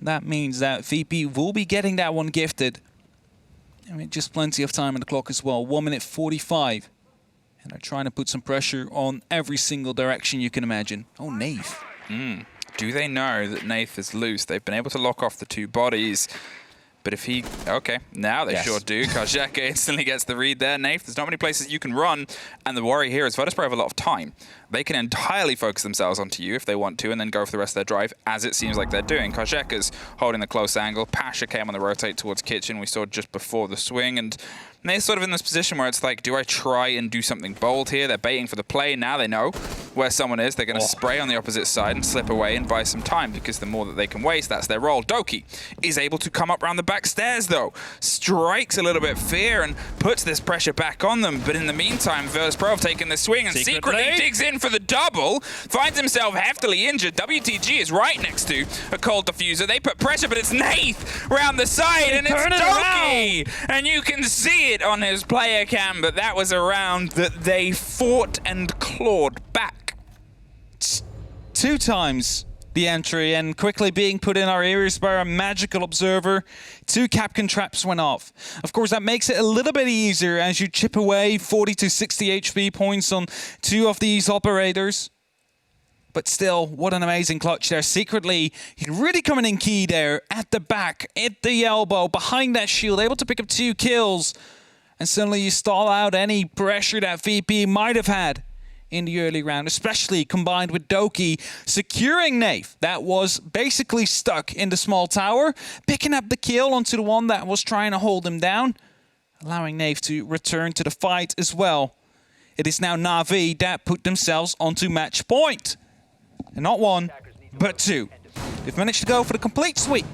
That means that VP will be getting that one gifted. I mean, just plenty of time on the clock as well, 1 minute 45. And they're trying to put some pressure on every single direction you can imagine. Oh, Nave. Do they know that Nath is loose? They've been able to lock off the two bodies. But if he... Okay, now they sure do. Kajeka instantly gets the read there. Nath, there's not many places you can run. And the worry here is Virtus.pro have a lot of time. They can entirely focus themselves onto you if they want to and then go for the rest of their drive, as it seems like they're doing. Kajeka's holding the close angle. Pasha came on the rotate towards Kitchen. We saw just before the swing. And they're sort of in this position where it's like, do I try and do something bold here? They're baiting for the play. Now they know where someone is. They're going to spray on the opposite side and slip away and buy some time, because the more that they can waste, that's their role. Doki is able to come up around the back stairs, though. Strikes a little bit fear and puts this pressure back on them. But in the meantime, Virtus.pro have taken the swing and secretly digs in for the double. Finds himself heftily injured. WTG is right next to a cold diffuser. They put pressure, but it's Nath around the side, and it's Doki. And you can see it on his player cam, but that was a round that they fought and clawed back. 2 times the entry, and quickly being put in our ears by our magical observer. 2 Capcan traps went off. Of course, that makes it a little bit easier as you chip away 40 to 60 HP points on 2 of these operators. But still, what an amazing clutch there. Secretly, he's really coming in key there at the back, at the elbow, behind that shield, able to pick up 2 kills. And suddenly you stall out any pressure that VP might have had in the early round, especially combined with Doki securing Nath. That was basically stuck in the small tower, picking up the kill onto the one that was trying to hold him down, allowing Nath to return to the fight as well. It is now NaVi that put themselves onto match point. And not 1, but 2. They've managed to go for the complete sweep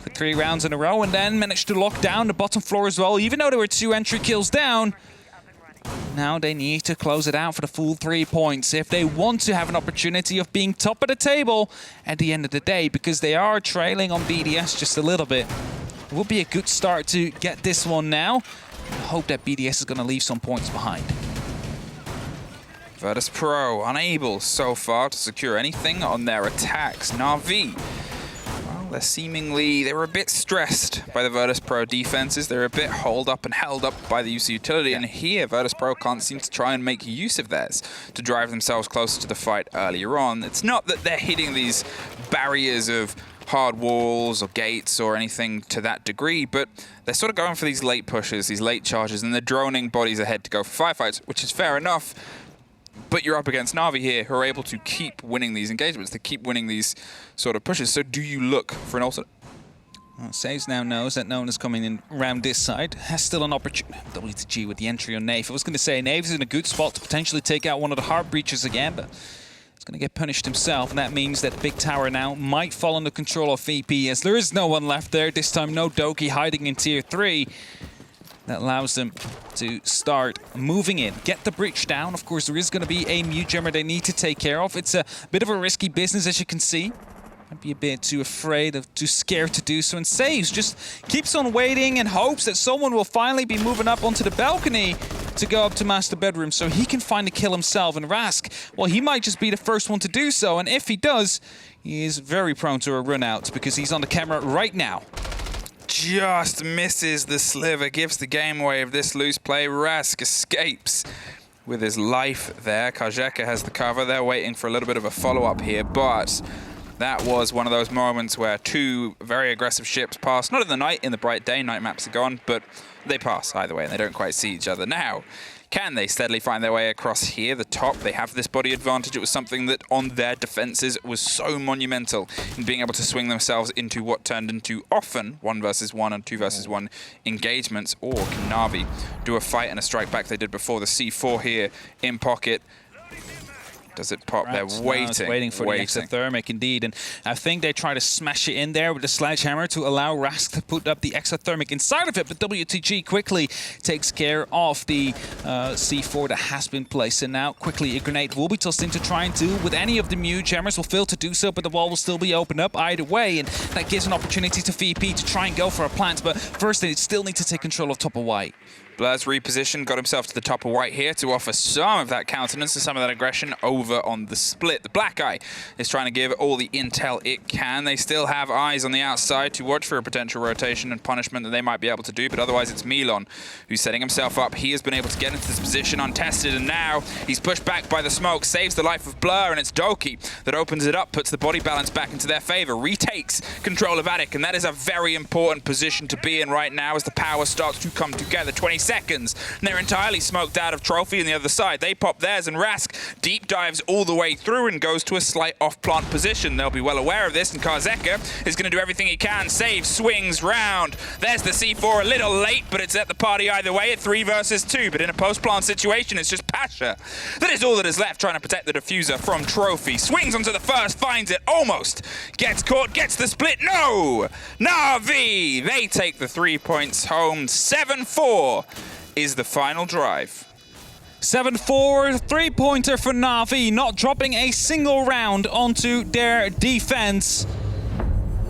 for 3 rounds in a row, and then managed to lock down the bottom floor as well. Even though there were 2 entry kills down, now they need to close it out for the full 3 points if they want to have an opportunity of being top of the table at the end of the day, because they are trailing on BDS just a little bit. It will be a good start to get this one now. I hope that BDS is going to leave some points behind. Virtus.pro unable so far to secure anything on their attacks. NaVi, well, they were a bit stressed by the Virtus.pro defenses. They're a bit holed up and held up by the use of utility. And here, Virtus.pro can't seem to try and make use of theirs to drive themselves closer to the fight earlier on. It's not that they're hitting these barriers of hard walls or gates or anything to that degree, but they're sort of going for these late pushes, these late charges, and they're droning bodies ahead to go for firefights, which is fair enough. But you're up against NaVi here, who are able to keep winning these engagements, to keep winning these sort of pushes. So do you look for an alternate? Well, Saves now knows that no one is coming in around this side. Has still an opportunity. WTG with the entry on Nath. I was going to say, Nath is in a good spot to potentially take out one of the hard breaches again, but he's going to get punished himself, and that means that big tower now might fall under control of VP, as there is no one left there. This time, no Doki hiding in tier 3. That allows them to start moving in, get the breach down. Of course, there is going to be a mute jammer they need to take care of. It's a bit of a risky business, as you can see. Might be a bit too scared to do so. And Saves just keeps on waiting and hopes that someone will finally be moving up onto the balcony to go up to master bedroom so he can find a kill himself. And Rask, well, he might just be the first one to do so. And if he does, he is very prone to a run out because he's on the camera right now. Just misses the sliver, gives the game away of this loose play. Rask escapes with his life there. Kajeka has the cover. They're waiting for a little bit of a follow-up here, but that was one of those moments where 2 very aggressive ships pass. Not in the night, in the bright day. Night maps are gone, but they pass either way, and they don't quite see each other. Now, can they steadily find their way across here, the top? They have this body advantage. It was something that on their defenses was so monumental in being able to swing themselves into what turned into often 1 versus 1 and 2 versus 1 engagements. Or can NaVi do a fight and a strike back they did before? The C4 here in pocket. Does it pop? Perhaps. They're waiting. No, waiting for the exothermic, indeed. And I think they try to smash it in there with the sledgehammer to allow Rask to put up the exothermic inside of it. But WTG quickly takes care of the C4 that has been placed. And now quickly a grenade will be tossed in to try and do with any of the mute jammers. Will fail to do so, but the wall will still be opened up either way. And that gives an opportunity to VP to try and go for a plant. But first they still need to take control of top of white. Blur's repositioned, got himself to the top of white here to offer some of that countenance and some of that aggression over on the split. The black eye is trying to give all the intel it can. They still have eyes on the outside to watch for a potential rotation and punishment that they might be able to do, but otherwise it's Milon who's setting himself up. He has been able to get into this position untested, and now he's pushed back by the smoke, saves the life of Blur, and it's Doki that opens it up, puts the body balance back into their favor, retakes control of Attic, and that is a very important position to be in right now as the power starts to come together. 20 seconds, and they're entirely smoked out of Trophy on the other side. They pop theirs, and Rask deep dives all the way through and goes to a slight off-plant position. They'll be well aware of this, and Karzeka is going to do everything he can. Save, swings round. There's the C4 a little late, but it's at the party either way at 3 versus 2. But in a post-plant situation, it's just Pasha. That is all that is left, trying to protect the diffuser from Trophy. Swings onto the first, finds it, almost gets caught, gets the split. No! NaVi! They take the 3 points home. 7-4 is the final drive. 7-4, three-pointer for NaVi, not dropping a single round onto their defense.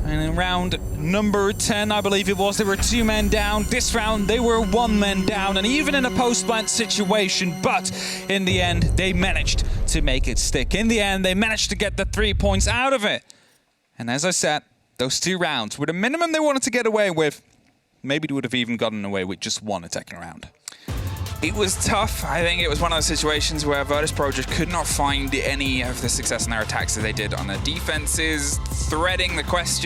And in round number 10, I believe it was, they were 2 men down. This round, they were 1 man down, and even in a post-plant situation. But in the end, they managed to make it stick. In the end, they managed to get the 3 points out of it. And as I said, those 2 rounds were the minimum they wanted to get away with. Maybe they would have even gotten away with just 1 attacking round. It was tough. I think it was one of those situations where Virtus.pro just could not find any of the success in their attacks that they did on their defenses, threading the question